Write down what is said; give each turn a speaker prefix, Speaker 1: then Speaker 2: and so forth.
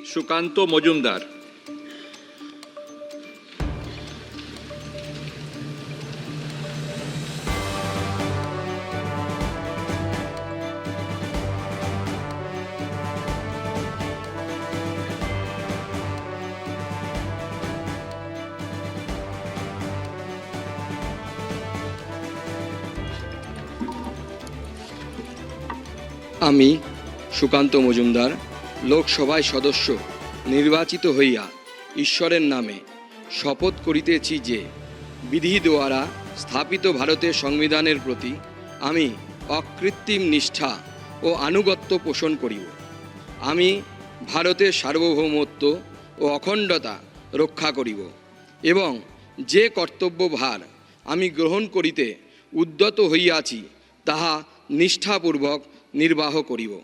Speaker 1: সুকান্ত মজুমদার।
Speaker 2: আমি সুকান্ত মজুমদার লোকসভায় সদস্য নির্বাচিত হইয়া ঈশ্বরের নামে শপথ করিতেছি যে বিধি দ্বারা স্থাপিত ভারতের সংবিধানের প্রতি আমি অকৃত্রিম নিষ্ঠা ও আনুগত্য পোষণ করিব। আমি ভারতের সার্বভৌমত্ব ও অখণ্ডতা রক্ষা করিব এবং যে কর্তব্যভার আমি গ্রহণ করিতে উদ্যত হইয়াছি তাহা নিষ্ঠাপূর্বক নির্বাহ করিব।